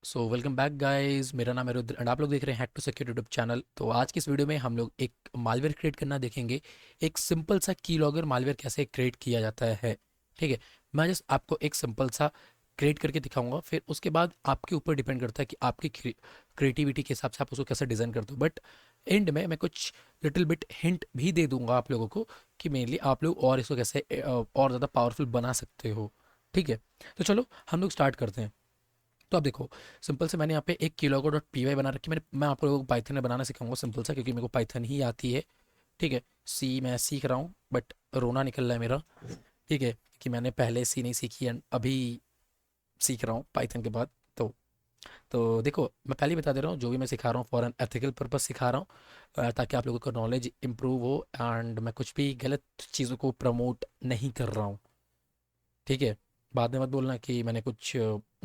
So welcome back guys, मेरा नाम है रुद्र एंड आप लोग देख रहे हैं hack to secure YouTube channel. तो आज की इस वीडियो में हम लोग एक मालवेयर क्रिएट करना देखेंगे। एक सिंपल सा की लॉगर मालवेयर कैसे क्रिएट किया जाता है। ठीक है, मैं जस्ट आपको एक सिंपल सा क्रिएट करके दिखाऊंगा, फिर उसके बाद आपके ऊपर डिपेंड करता है कि आपकी क्रिएटिविटी के हिसाब से आप उसको कैसे डिज़ाइन करते हो। बट एंड में मैं कुछ लिटिल बिट हिंट भी दे दूंगा आप लोगों को कि मेनली आप लोग और इसको कैसे और ज़्यादा पावरफुल बना सकते हो। ठीक है, तो चलो हम लोग स्टार्ट करते हैं। तो आप देखो, सिंपल से मैंने यहाँ पे एक किलोगो डॉट पी वाई बना रखी। मैं आप लोगों को पाइथन में बनाना सिखाऊंगा सिंपल सा, क्योंकि मेरे को पाइथन ही आती है। ठीक है, सी मैं सीख रहा हूँ बट रोना निकल रहा है मेरा। ठीक है, कि मैंने पहले सी नहीं सीखी एंड अभी सीख रहा हूँ पाइथन के बाद। तो देखो, मैं पहले ही बता दे रहा हूँ, जो भी मैं सिखा रहा हूँ फॉर एन एथिकल पर्पस सिखा रहा हूँ, ताकि आप लोगों का नॉलेज इंप्रूव हो एंड मैं कुछ भी गलत चीज़ों को प्रमोट नहीं कर रहा हूँ। ठीक है, बाद में मत बोलना कि मैंने कुछ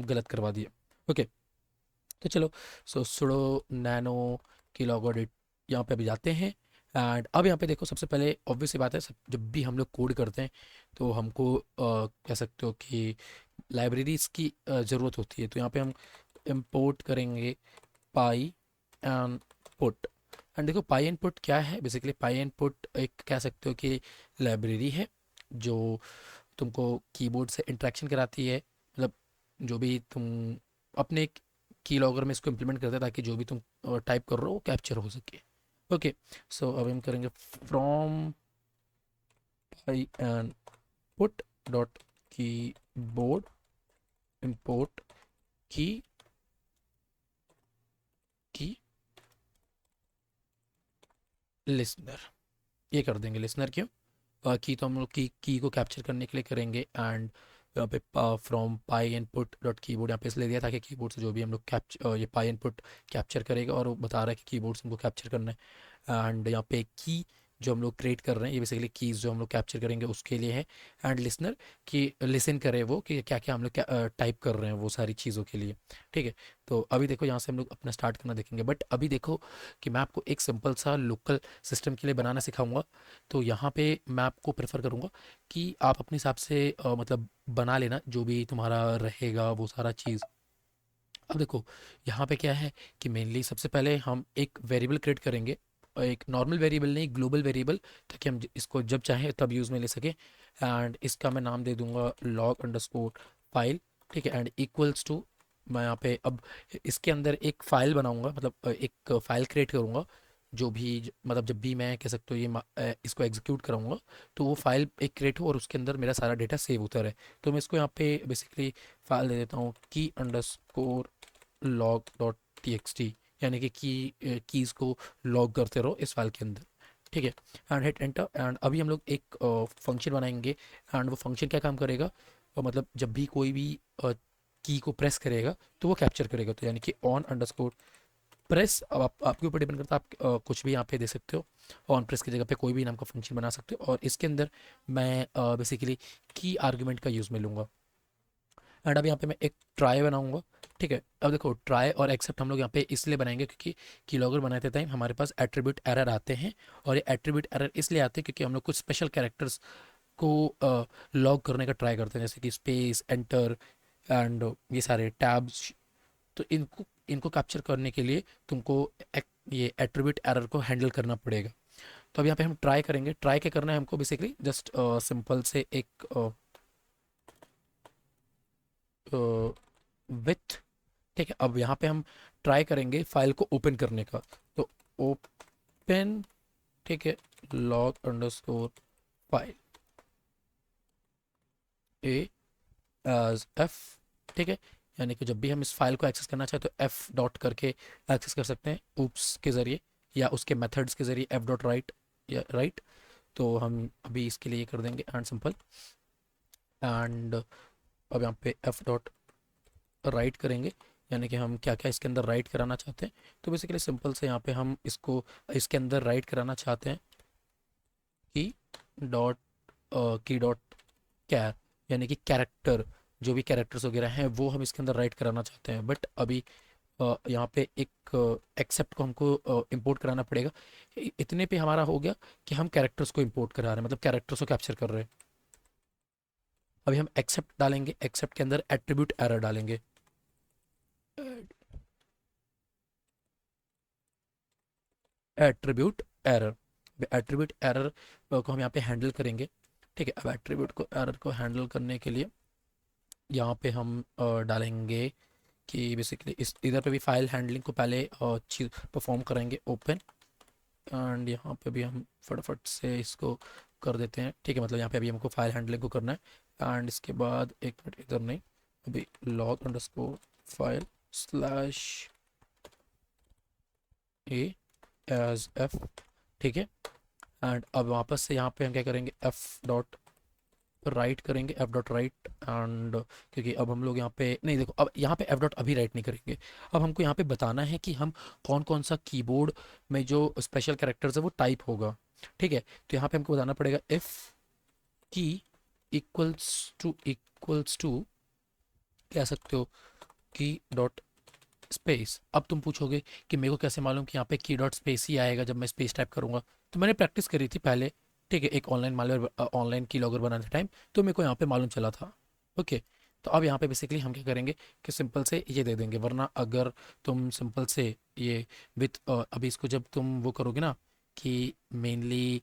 गलत करवा दिया। ओके, तो चलो, सुडो नैनो की लॉगोडिट यहाँ पे अभी जाते हैं। एंड अब यहाँ पे देखो, सबसे पहले ऑब्वियस सी बात है, जब भी हम लोग कोड करते हैं तो हमको कह सकते हो कि लाइब्रेरीज की ज़रूरत होती है। तो यहाँ पे हम इंपोर्ट करेंगे पाई एंड पुट। एंड देखो, पाई एंड पुट क्या है। बेसिकली पाई एंड पुट एक कह सकते हो कि लाइब्रेरी है जो तुमको कीबोर्ड से इंटरेक्शन कराती है। मतलब जो भी तुम अपने की लॉगर में इसको इम्प्लीमेंट करते हैं, ताकि जो भी तुम टाइप कर रहे हो वो कैप्चर हो सके। ओके, सो अब हम करेंगे from pi and put dot की बोर्ड इम्पोर्ट की की लिसनर। ये कर देंगे लिसनर। क्यों? की तो हम लोग की को कैप्चर करने के लिए करेंगे। एंड यहाँ पे from pi input dot keyboard यहाँ पे इसलिए दिया ताकि कीबोर्ड से जो भी हम लोग कैप्चर ये पाई इनपुट कैप्चर करेगा, और वो बता रहा है कि कीबोर्ड से हमको कैप्चर करना है। एंड यहाँ पे की जो हम लोग क्रिएट कर रहे हैं, ये बेसिकली कीज़ जो हम लोग कैप्चर करेंगे उसके लिए है। एंड लिसनर कि लिसन करे वो कि क्या क्या हम लोग टाइप कर रहे हैं वो सारी चीज़ों के लिए। ठीक है, तो अभी देखो, यहाँ से हम लोग अपना स्टार्ट करना देखेंगे। बट अभी देखो कि मैं आपको एक सिंपल सा लोकल सिस्टम के लिए बनाना सिखाऊंगा। तो यहाँ पे मैं आपको प्रेफर करूँगा कि आप अपने हिसाब से मतलब बना लेना जो भी तुम्हारा रहेगा वो सारा चीज़। अब देखो, यहाँ पे क्या है कि मेनली सबसे पहले हम एक वेरिएबल क्रिएट करेंगे। एक नॉर्मल वेरिएबल नहीं, ग्लोबल वेरिएबल, ताकि हम इसको जब चाहें तब यूज़ में ले सकें। एंड इसका मैं नाम दे दूंगा लॉग अंडरस्कोर फाइल। ठीक है, एंड इक्वल्स टू, मैं यहाँ पे अब इसके अंदर एक फ़ाइल बनाऊंगा, मतलब एक फ़ाइल क्रिएट करूँगा। जो भी मतलब जब भी मैं कह सकते हो ये इसको एग्जीक्यूट कराऊंगा, तो वो फाइल एक क्रिएट हो और उसके अंदर मेरा सारा डेटा सेव होता रहे। तो मैं इसको यहाँ पे बेसिकली फाइल दे देता हूँ की underscore log dot T X T, यानी कि कीज़ को लॉग करते रहो इस फाइल के अंदर। ठीक है, एंड हिट एंटर। एंड अभी हम लोग एक फंक्शन बनाएंगे। एंड वो फंक्शन क्या काम करेगा, मतलब जब भी कोई भी की को प्रेस करेगा तो वो कैप्चर करेगा। तो यानी कि ऑन अंडरस्कोर प्रेस। अब आपके ऊपर डिपेंड करता है, आप कुछ भी यहाँ पे दे सकते हो। ऑन प्रेस की जगह पे कोई भी नाम का फंक्शन बना सकते हो, और इसके अंदर मैं बेसिकली की आर्ग्यूमेंट का यूज़ में लूँगा। एंड अब यहाँ पे मैं एक ट्राई बनाऊंगा। ठीक है, अब देखो, ट्राई और एक्सेप्ट हम लोग यहाँ पे इसलिए बनाएंगे क्योंकि कीलॉगर बनाते टाइम हमारे पास एट्रीब्यूट एरर आते हैं। और ये एट्रीब्यूट एरर इसलिए आते हैं क्योंकि हम लोग कुछ स्पेशल कैरेक्टर्स को लॉग करने का ट्राई करते हैं, जैसे कि स्पेस, एंटर एंड ये सारे टैब्स। तो इनको इनको कैप्चर करने के लिए तुमको ये एट्रीब्यूट एरर को हैंडल करना पड़ेगा। तो अब यहाँ पे हम ट्राई करेंगे। ट्राई क्या करना है हमको, बेसिकली जस्ट सिंपल से एक विथ। ठीक है, अब यहाँ पे हम ट्राई करेंगे फाइल को ओपन करने का। तो ओपन, ठीक है, log underscore file A as F. ठीक है, यानी कि जब भी हम इस फाइल को एक्सेस करना चाहें तो एफ डॉट करके एक्सेस कर सकते हैं, ऊप्स के ज़रिए या उसके मेथड्स के ज़रिए, एफ डॉट राइट या राइट। तो हम अभी इसके लिए ये कर देंगे एंड सिंपल। एंड अब यहाँ पे एफ डॉट राइट करेंगे, यानी कि हम क्या क्या इसके अंदर राइट कराना चाहते हैं। तो बेसिकली सिंपल से यहाँ पे हम इसको इसके अंदर राइट कराना चाहते हैं की डॉट की डॉट कैर, यानी कि कैरेक्टर, जो भी कैरेक्टर्स वगैरह हैं वो हम इसके अंदर राइट कराना चाहते हैं। बट अभी यहाँ पे एक एक्सेप्ट को हमको इंपोर्ट कराना पड़ेगा। इतने पे हमारा हो गया कि हम कैरेक्टर्स को इंपोर्ट करा रहे हैं, मतलब कैरेक्टर्स को कैप्चर कर रहे हैं। अभी हम एक्सेप्ट डालेंगे, एक्सेप्ट के अंदर एट्रीब्यूट एरर डालेंगे। Attribute error. एट्रीब्यूट एरर को हम यहाँ पे हैंडल करेंगे। ठीक है, अब एट्रीब्यूट को एरर को हैंडल करने के लिए यहाँ पे हम डालेंगे कि बेसिकली इस इधर पे भी फाइल हैंडलिंग को पहले चीज परफॉर्म करेंगे, ओपन। एंड यहाँ पे भी हम फटाफट से इसको कर देते हैं। ठीक है, मतलब यहाँ पे अभी हमको फाइल हैंडलिंग को करना है। एंड इसके बाद एक मिनट, इधर नहीं, अभी log underscore file slash A as F. ठीक है, एंड अब वापस से यहाँ पे हम क्या करेंगे, एफ डॉट राइट करेंगे, एफ डॉट राइट। एंड क्योंकि अब हम लोग यहाँ पे नहीं, देखो अब यहाँ पे एफ डॉट अभी राइट नहीं करेंगे। अब हमको यहाँ पे बताना है कि हम कौन कौन सा कीबोर्ड में जो स्पेशल कैरेक्टर्स है वो टाइप होगा। ठीक है, तो यहाँ पे हमको बताना पड़ेगा इफ की इक्वल्स टू कह सकते हो की डॉट स्पेस। अब तुम पूछोगे कि मेरे को कैसे मालूम कि यहाँ पे की डॉट स्पेस ही आएगा जब मैं स्पेस टाइप करूंगा। तो मैंने प्रैक्टिस करी थी पहले। ठीक है, एक ऑनलाइन मालवेयर, ऑनलाइन की लॉगर बनाते टाइम तो मेरे को यहाँ पे मालूम चला था। ओके, तो अब यहाँ पे बेसिकली हम क्या करेंगे कि सिंपल से ये दे देंगे, वरना अगर तुम सिंपल से ये विथ अभी इसको जब तुम वो करोगे ना कि मेनली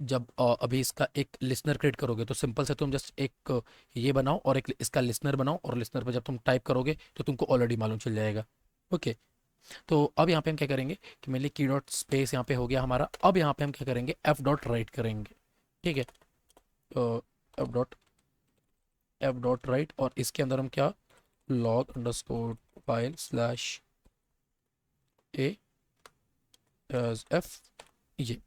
जब अभी इसका एक लिसनर क्रिएट करोगे तो सिंपल से तुम जस्ट एक ये बनाओ और एक इसका लिसनर बनाओ, और लिसनर पे जब तुम टाइप करोगे तो तुमको ऑलरेडी मालूम चल जाएगा। ओके, तो अब यहाँ पे हम क्या करेंगे कि मेनली की डॉट स्पेस यहाँ पे हो गया हमारा। अब यहाँ पे हम क्या करेंगे, एफ डॉट राइट करेंगे। ठीक है, तो एफ डॉट राइट, और इसके अंदर हम क्या, log underscore file slash A as F, ये।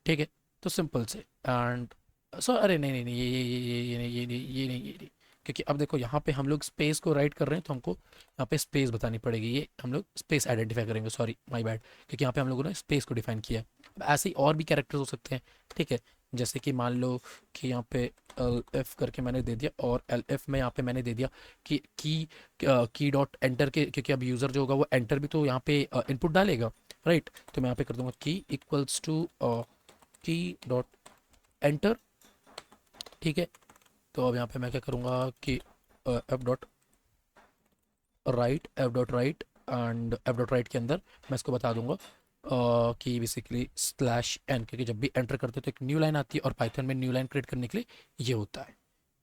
ठीक है, तो सिंपल से एंड सो अरे नहीं नहीं नहीं, ये नहीं, ये नहीं, ये नहीं, ये नहीं। क्योंकि अब देखो यहाँ पे हम लोग स्पेस को राइट कर रहे हैं तो हमको यहाँ पे स्पेस बतानी पड़ेगी, ये हम लोग स्पेस आइडेंटिफाई करेंगे, सॉरी माय बैड। क्योंकि यहाँ पे हम लोगों ने स्पेस को डिफाइन किया है। अब ऐसे ही और भी कैरेक्टर्स हो सकते हैं। ठीक है, जैसे कि मान लो कि यहाँ पे एल एफ करके मैंने दे दिया, और एल एफ में यहाँ पे मैंने दे दिया कि की डॉट एंटर के, क्योंकि अब यूज़र जो होगा वो एंटर भी तो यहाँ पे इनपुट डालेगा, राइट। तो मैं यहाँ पे कर दूंगा की इक्वल्स टू की डॉट एंटर। ठीक है, तो अब यहाँ पे मैं क्या करूँगा कि F dot right and F dot right के अंदर मैं इसको बता दूंगा कि बेसिकली स्लैश एन, क्योंकि जब भी एंटर करते हो तो एक न्यू लाइन आती है, और पाइथन में न्यू लाइन क्रिएट करने के लिए ये होता है।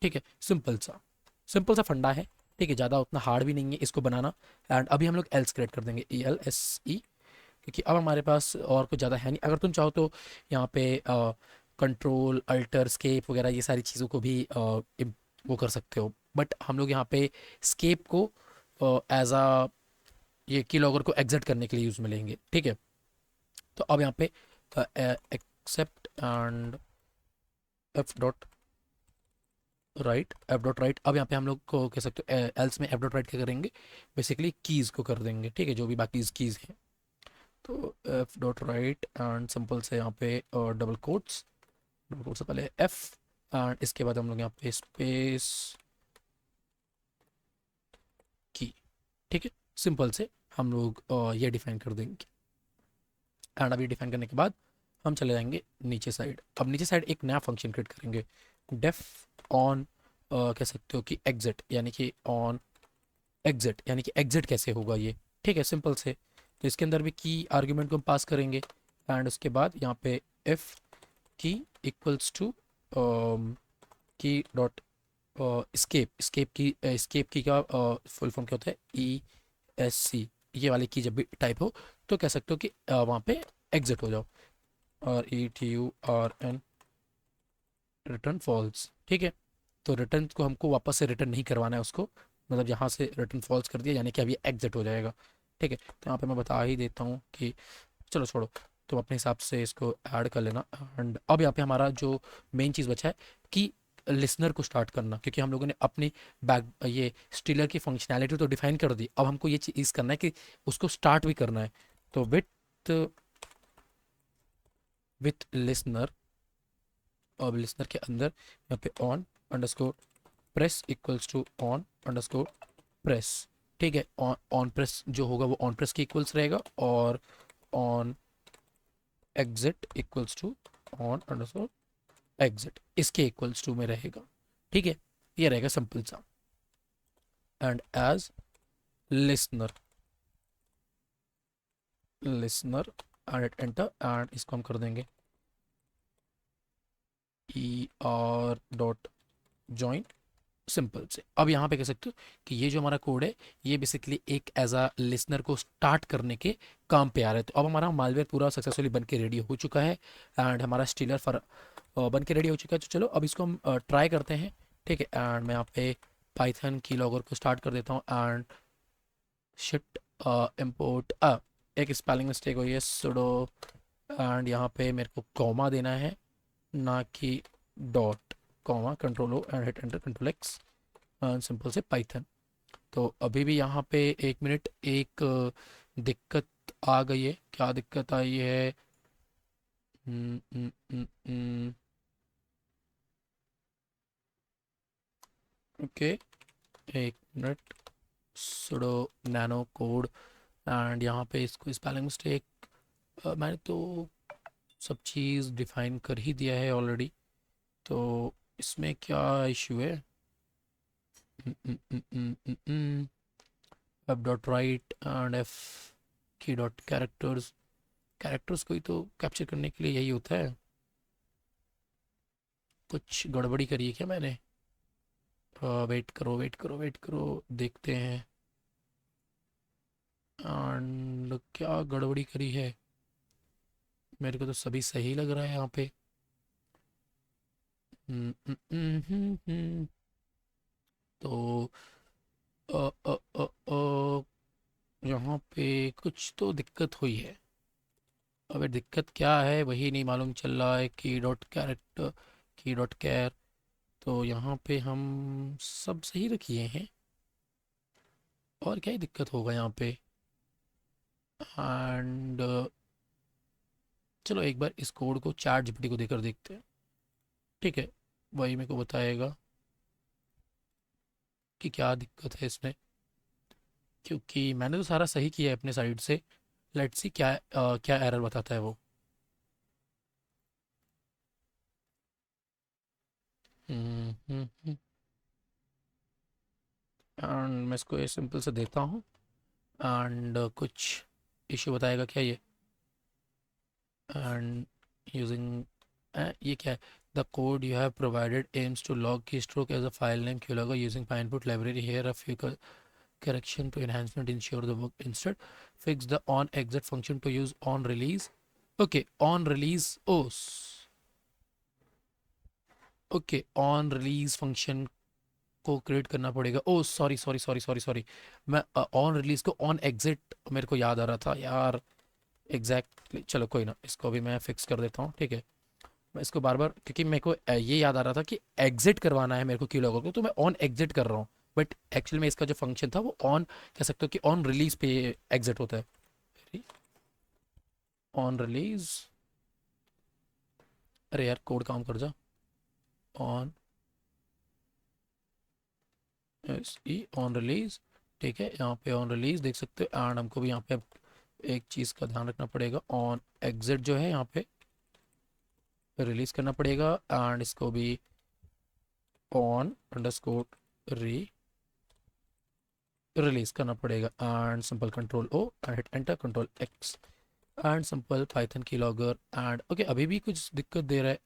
ठीक है, सिंपल सा फंडा है। ठीक है, ज़्यादा उतना हार्ड भी नहीं है इसको बनाना। एंड अभी हम लोग एल्स क्रिएट कर देंगे, ई एल एस ई, क्योंकि अब हमारे पास और कुछ ज़्यादा है नहीं। अगर तुम चाहो तो यहाँ पे कंट्रोल अल्टर स्केप वगैरह ये सारी चीज़ों को भी वो कर सकते हो, बट हम लोग यहाँ पे स्केप को एज अ ये की लॉगर को एग्जिट करने के लिए यूज़ में लेंगे। ठीक है, तो अब यहाँ पे except and F dot write, F dot write. अब यहाँ पे हम लोग को कह सकते हो एल्स में एफ डॉट राइट क्या करेंगे, बेसिकली कीज़ को कर देंगे। ठीक है, जो भी बाकी कीज़ हैं, तो F dot right and simple से यहाँ पे डबल कोट्स, डबल कोट से पहले एफ, एंड इसके बाद हम लोग यहाँ पे स्पेस की। ठीक है, सिंपल से हम लोग ये डिफाइन कर देंगे। एंड अभी डिफाइन करने के बाद हम चले जाएंगे नीचे साइड। अब नीचे साइड एक नया फंक्शन क्रिएट करेंगे, डेफ ऑन कह सकते हो कि एग्जिट, यानी कि ऑन एग्जिट, यानी कि एग्जिट कैसे होगा ये। ठीक है, सिंपल से तो इसके अंदर भी की आर्ग्यूमेंट को हम पास करेंगे। एंड उसके बाद यहाँ पे एफ की इक्वल्स टू की डॉट स्केप की का फुल फॉर्म क्या होता है, ई एस सी। ये वाली की जब भी टाइप हो तो कह सकते हो कि वहाँ पे एग्जिट हो जाओ, और E T U R N, return false. ठीक है, तो रिटर्न को हमको वापस से रिटर्न नहीं करवाना है उसको, मतलब यहाँ से रिटर्न फॉल्स कर दिया यानी कि अभी एग्जिट हो जाएगा। ठीक है, तो यहाँ पे मैं बता ही देता हूँ कि चलो छोड़ो, तुम अपने हिसाब से इसको ऐड कर लेना। एंड अब यहाँ पे हमारा जो मेन चीज़ बचा है कि लिसनर को स्टार्ट करना, क्योंकि हम लोगों ने अपनी बैक ये स्टीलर की फंक्शनैलिटी तो डिफाइन कर दी, अब हमको ये चीज़ करना है कि उसको स्टार्ट भी करना है। तो विथ लिसनर, अब लिसनर के अंदर यहाँ पे on underscore press equals to on underscore press. ठीक है, ऑन ऑन प्रेस जो होगा वो ऑन प्रेस के इक्वल्स रहेगा, और on exit equals to on underscore exit इसके इक्वल्स टू में रहेगा। ठीक है, ये रहेगा सिंपल सा। And as listener, listener and enter and इसको हम कर देंगे er.join सिंपल से। अब यहाँ पे कह सकते हो कि ये जो हमारा कोड है ये बेसिकली एक एज अ लिसनर को स्टार्ट करने के काम पे आ रहा है। तो अब हमारा मालवेयर पूरा सक्सेसफुली बन के रेडी हो चुका है एंड हमारा स्टीलर फर बन के रेडी हो चुका है। तो चलो अब इसको हम ट्राई करते हैं, ठीक है। एंड मैं यहाँ पे पाइथन की लॉगर को स्टार्ट कर देता हूँ एंड शिट इम्पोर्ट एक स्पेलिंग मिस्टेक हुई है सुडो एंड यहाँ पे मेरे को कॉमा देना है ना कि dot, comma control O and hit enter control X simple से पाइथन। तो अभी भी यहाँ पे 1 मिनट एक दिक्कत आ गई है। क्या दिक्कत आई है? Okay 1 minute sudo nano code and यहाँ पे इसको स्पेलिंग मिस्टेक मैंने तो सब चीज़ डिफाइन कर ही दिया है ऑलरेडी, तो इसमें क्या इशू है? Web dot right and F की डॉट कैरेक्टर्स, कैरेक्टर्स को ही तो कैप्चर करने के लिए यही होता है। कुछ गड़बड़ी करी है क्या मैंने? वेट करो वेट करो वेट करो, देखते हैं एंड क्या गड़बड़ी करी है। मेरे को तो सभी सही लग रहा है यहाँ पे। हम्म, हम्म, हम्म, तो अ, अ, अ, यहाँ पे कुछ तो दिक्कत हुई है। अबे दिक्कत क्या है वही नहीं मालूम चल रहा है। की डॉट कैरेक्टर, की डॉट कैर, तो यहाँ पे हम सब सही रखिए हैं और क्या ही दिक्कत होगा यहाँ पे। एंड चलो एक बार इस कोड को चैट जीपीटी को देकर देखते हैं, ठीक है। वही मेरे को बताएगा कि क्या दिक्कत है इसमें, क्योंकि मैंने तो सारा सही किया है अपने साइड से। लेट्स सी क्या क्या एरर बताता है वो। एंड मैं इसको ये सिंपल से देता हूँ एंड कुछ इश्यू बताएगा क्या ये? एंड यूजिंग ये क्या है? The code you have provided aims to log key stroke as a file name Q logger using pynput library here a few correction to enhancement ensure the work instead fix the on exit function to use on release। okay on release okay on release function को create करना पड़ेगा। Oh sorry sorry sorry sorry sorry, मैं on release को on exit मेरे को याद आ रहा था यार। एग्जैक्टली चलो कोई ना, इसको भी मैं फिक्स कर देता हूँ, ठीक है। मैं इसको बार बार क्योंकि मेरे को ये याद आ रहा था कि एग्जिट करवाना है मेरे को की लॉगर को, तो मैं ऑन एग्जिट कर रहा हूँ। बट एक्चुअली में इसका जो फंक्शन था वो ऑन, कह सकते हो कि ऑन रिलीज पे एग्जिट होता है। ऑन रिलीज, अरे यार कोड काम कर जा। On S E on release, ठीक है। यहाँ पे ऑन रिलीज देख सकते हो एंड हमको भी यहाँ पे एक चीज़ का ध्यान रखना पड़ेगा। ऑन एग्जिट जो है यहाँ पे रिलीज करना पड़ेगा एंड इसको भी ऑन अंडरस्कोर री रिलीज करना पड़ेगा and simple control O and hit enter control X and simple Python key logger and okay. अभी भी कुछ दिक्कत दे रहा है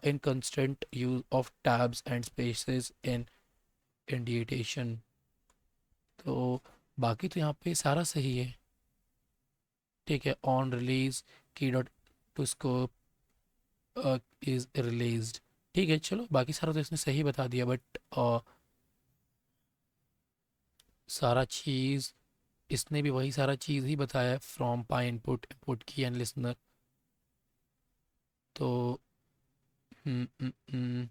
in constant use of tabs and spaces in indentation. तो बाकी तो यहाँ पे सारा सही है, ठीक है। ऑन रिलीज की dot to scope is released, ठीक है। चलो बाकी सारा तो इसने सही बता दिया, बट सारा चीज़ इसने भी वही सारा चीज़ ही बताया फ्रॉम पाई इनपुट इनपुट की एंड लिसनर। तो हम्म, हम्म,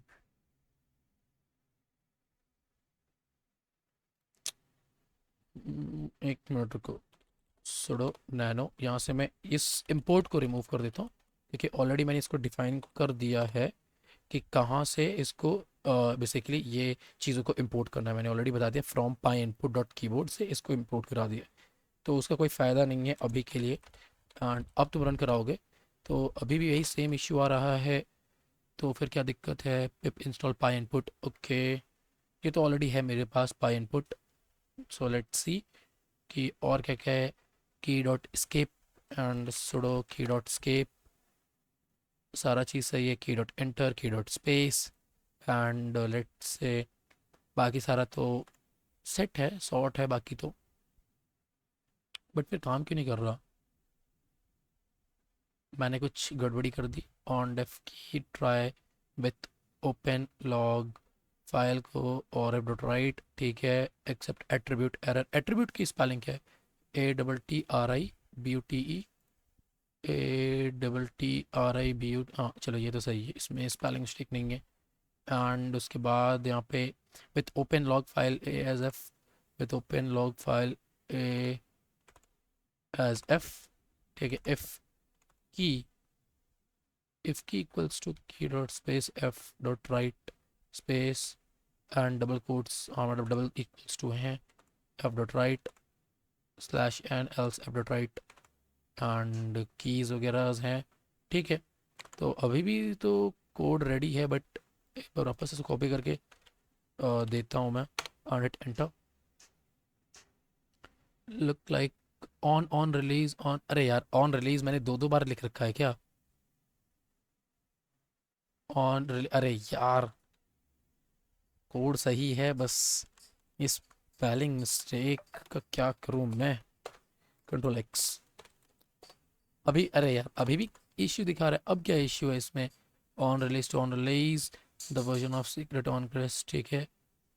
एक मिनट रुको। सुडो नैनो, यहाँ से मैं इस इंपोर्ट को रिमूव कर देता हूँ क्योंकि ऑलरेडी मैंने इसको डिफाइन कर दिया है कि कहाँ से इसको बेसिकली ये चीज़ों को इंपोर्ट करना है। मैंने ऑलरेडी बता दिया from pi input dot keyboard से इसको इंपोर्ट करा दिया, तो उसका कोई फ़ायदा नहीं है अभी के लिए। एंड अब तुम रन कराओगे तो अभी भी यही सेम इश्यू आ रहा है। तो फिर क्या दिक्कत है? पिप इंस्टॉल पाई इनपुट, ओके ये तो ऑलरेडी है मेरे पास पाई इनपुट। सो लेट्स सी कि और क्या क्या है। की डॉट स्केप एंड सुडो की डॉट स्केप, सारा चीज़ सही है, की डॉट एंटर, की dot space and let's say बाकी सारा तो सेट है, सॉर्ट है बाकी तो, बट फिर काम क्यों नहीं कर रहा? मैंने कुछ गड़बड़ी कर दी। ऑन डेफ की try with open log file को और एफ डॉट राइट, ठीक है, एक्सेप्ट एट्रीब्यूट एरर। एट्रीब्यूट की स्पेलिंग क्या है? ATTRIBUTE, ATTRIBU, हाँ चलो ये तो सही है, इसमें स्पेलिंग मिस्टेक नहीं है। एंड उसके बाद यहाँ पे with open log file A as F, with open log file A as F, ठीक है, की if key equals to key dot space f dot write space and double quotes, मतलब डबल इक्वल्स टू हैं f dot write slash N else f dot write and keys वगैरह हैं, ठीक है। तो अभी भी तो कोड रेडी है, बट एक बार वापस से कॉपी करके देता हूँ मैं और hit enter. Look like on on release on, अरे यार ऑन रिलीज मैंने दो दो बार लिख रखा है क्या? ऑन रिलीज, अरे यार कोड सही है, बस इस स्पेलिंग मिस्टेक का क्या करूं मैं? Control x. अभी अरे यार अभी भी इश्यू दिखा रहा है, अब क्या इश्यू है इसमें? On release to on release the version of secret on crest, ठीक है,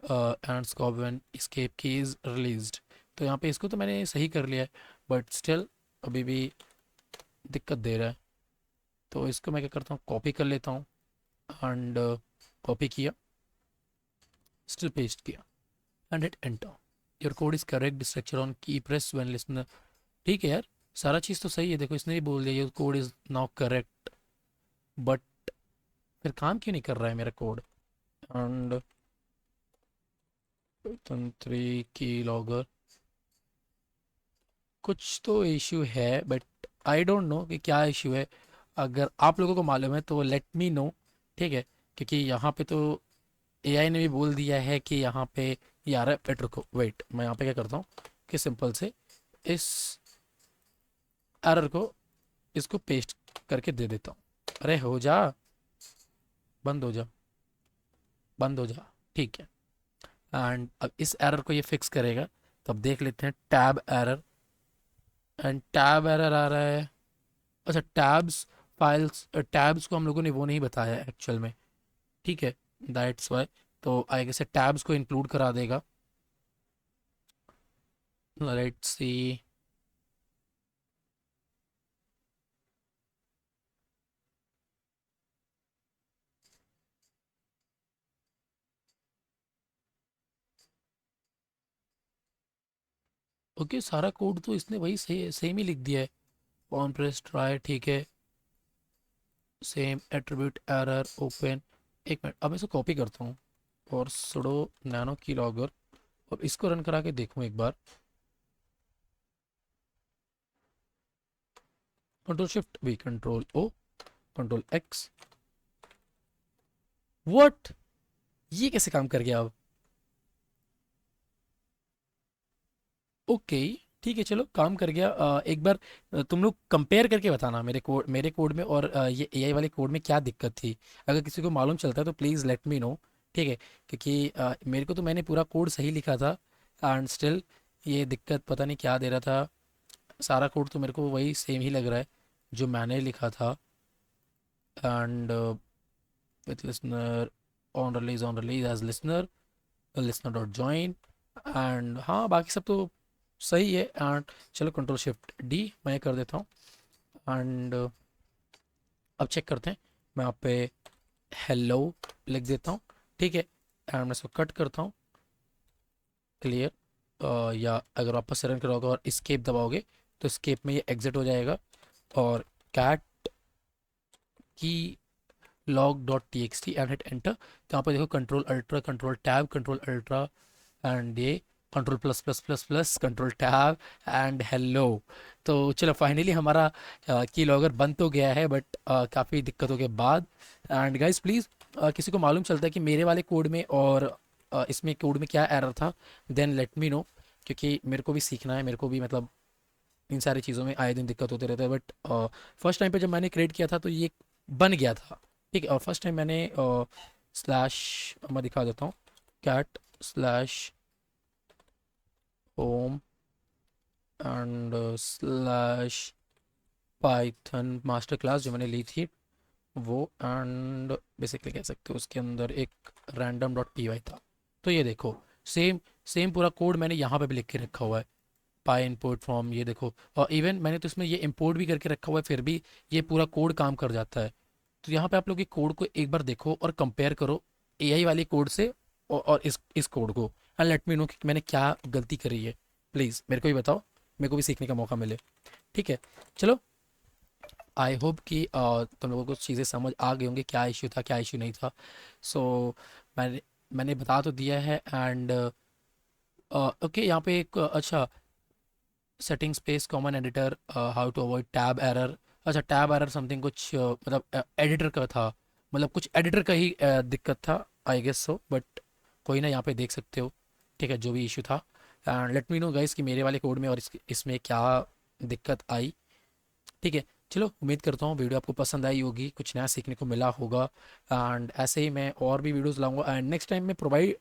and scope when escape key is released. तो यहाँ पे इसको तो मैंने सही कर लिया है, बट स्टिल अभी भी दिक्कत दे रहा है। तो इसको मैं क्या करता हूँ, कॉपी कर लेता हूँ एंड कॉपी किया, स्टिल पेस्ट किया and hit enter. Your code is correct, structure on की प्रेस व्हेन लिसनर, ठीक है यार, सारा चीज़ तो सही है, देखो इसने ही बोल दिया your code is now correct, but फिर काम क्यों नहीं कर रहा है मेरा कोड? एंड तंत्री की लॉगर, कुछ तो इश्यू है, बट आई डोंट नो कि क्या इश्यू है। अगर आप लोगों को मालूम है तो लेट मी नो, ठीक है, क्योंकि यहाँ पे तो एआई ने भी बोल दिया है कि यहाँ पे यार वेट रुको, वेट मैं यहाँ पे क्या करता हूँ कि सिंपल से इस एरर को इसको पेस्ट करके दे देता हूँ। अरे हो जा, बंद हो जा, बंद हो जा, ठीक है। एंड अब इस एरर को ये फिक्स करेगा, तो अब देख लेते हैं tab error, and tab error आ रहा है। अच्छा टैब्स फाइल्स, टैब्स को हम लोगों ने वो नहीं बताया एक्चुअल में, ठीक है, दैट्स वाई। तो आई गेस टैब्स को इंक्लूड करा देगा। लेट्स सी, ओके सारा कोड तो इसने वही सही सेम ही लिख दिया है। ऑन प्रेस ट्राई, ठीक है, सेम एट्रीब्यूट एरर ओपन। एक मिनट, अब इसको कॉपी करता हूँ और सुडो नैनो की लॉगर, और इसको रन करा के देखूँ एक बार। Control shift V, control O, control X, what, ये कैसे काम कर गया अब? ओके ठीक है, चलो काम कर गया। एक बार तुम लोग कंपेयर करके बताना मेरे कोड में और ये एआई वाले कोड में क्या दिक्कत थी। अगर किसी को मालूम चलता है तो प्लीज़ लेट मी नो, ठीक है, क्योंकि मेरे को तो मैंने पूरा कोड सही लिखा था एंड स्टिल ये दिक्कत पता नहीं क्या दे रहा था। सारा कोड तो मेरे को वही सेम ही लग रहा है जो मैंने लिखा था। And with listener on release as listener, listener dot join, and हाँ बाकी सब तो सही है। एंड चलो कंट्रोल शिफ्ट डी मैं कर देता हूँ एंड अब चेक करते हैं। मैं यहाँ पे हेलो लिख देता हूँ, ठीक है, एंड मैं इसको कट करता हूँ, क्लियर। या अगर वापस से रन करोगे और स्केप दबाओगे तो स्केप में ये एग्जिट हो जाएगा। और cat key log dot T X T and hit enter, तो यहाँ पर देखो control ultra, control tab, control ultra and ये control plus plus plus plus, control tab and hello. तो चलो फाइनली हमारा की लॉगर बंद तो गया है, बट काफ़ी दिक्कतों के बाद। एंड गाइस प्लीज़ किसी को मालूम चलता है कि मेरे वाले कोड में और इसमें कोड में क्या एरर था, देन लेट मी नो, क्योंकि मेरे को भी सीखना है, मेरे को भी मतलब इन सारी चीज़ों में आए दिन दिक्कत होते रहता है, बट फर्स्ट टाइम पे जब मैंने क्रिएट किया था तो ये बन गया था। ठीक है, और फर्स्ट टाइम मैंने स्लैश, मैं दिखा देता हूँ, cat slash home and slash Python master class जो मैंने ली थी वो, एंड बेसिकली कह सकते हो उसके अंदर एक रैंडम डॉट पी वाई था। तो ये देखो, सेम सेम पूरा कोड मैंने यहाँ पे भी लिख के रखा हुआ है, पाई इनपुट फ्रॉम, ये देखो, और इवन मैंने तो इसमें ये इंपोर्ट भी करके रखा हुआ है, फिर भी ये पूरा कोड काम कर जाता है। तो यहाँ पे आप लोग ये कोड को एक बार देखो और कंपेयर करो एआई वाले कोड से और इस कोड को, एंड लेट मी नो कि मैंने क्या गलती करी है। प्लीज़ मेरे को भी बताओ, मेरे को भी सीखने का मौका मिले। ठीक है, चलो, आई होप कि तुम लोगों को चीज़ें समझ आ गई होंगी, क्या इश्यू था क्या इश्यू नहीं था। सो मैंने मैंने बता तो दिया है, एंड ओके, यहाँ पे एक अच्छा, setting space common editor, how to avoid tab error. अच्छा, टैब एरर समथिंग कुछ मतलब एडिटर का था, मतलब कुछ एडिटर का ही दिक्कत था, आई गेस सो, बट कोई ना, यहाँ पे देख सकते हो। ठीक है, जो भी इशू था, and let me know guys कि मेरे वाले कोड में और इसमें क्या दिक्कत आई। ठीक है, चलो, उम्मीद करता हूँ वीडियो आपको पसंद आई होगी, कुछ नया सीखने को मिला होगा, एंड ऐसे ही मैं और भी वीडियोस लाऊंगा, एंड नेक्स्ट टाइम मैं प्रोवाइड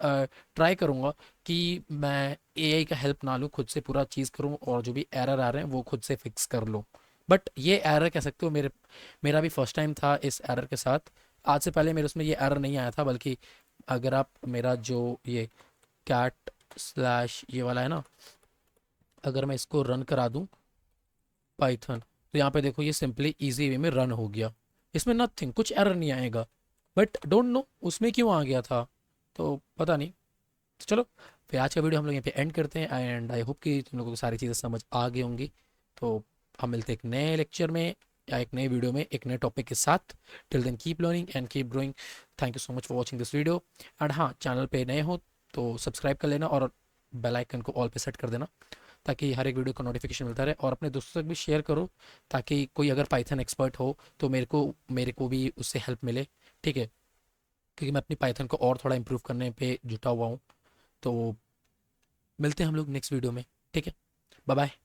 ट्राई करूँगा कि मैं एआई का हेल्प ना लूँ, खुद से पूरा चीज़ करूँ, और जो भी एरर आ रहे हैं वो खुद से फिक्स कर लूँ। बट ये एरर कह सकते हो मेरा भी फर्स्ट टाइम था इस एरर के साथ। आज से पहले मेरे उसमें ये एरर नहीं आया था, बल्कि अगर आप मेरा जो ये कैट स्लैश ये वाला है ना, अगर मैं इसको रन करा दूँ पाइथन, तो यहाँ पे देखो ये सिंपली इजी वे में रन हो गया, इसमें नथिंग, कुछ एरर नहीं आएगा। बट डोंट नो उसमें क्यों आ गया था, तो पता नहीं। तो चलो, फिर आज का वीडियो हम लोग यहाँ पे एंड करते हैं, एंड आई होप कि तुम लोगों को सारी चीज़ें समझ आ गई होंगी। तो हम मिलते हैं एक नए लेक्चर में या एक नए वीडियो में एक नए टॉपिक के साथ। Till then keep learning and keep growing. Thank you so much for watching this video, and हाँ, चैनल पे नए हो तो सब्सक्राइब कर लेना और बेल आइकन को ऑल पे सेट कर देना, ताकि हर एक वीडियो का नोटिफिकेशन मिलता रहे, और अपने दोस्तों तक भी शेयर करो, ताकि कोई अगर पाइथन एक्सपर्ट हो तो मेरे को भी उससे हेल्प मिले। ठीक है, क्योंकि मैं अपनी पाइथन को और थोड़ा इंप्रूव करने पे जुटा हुआ हूँ। तो मिलते हैं हम लोग नेक्स्ट वीडियो में। ठीक है, बाय बाय।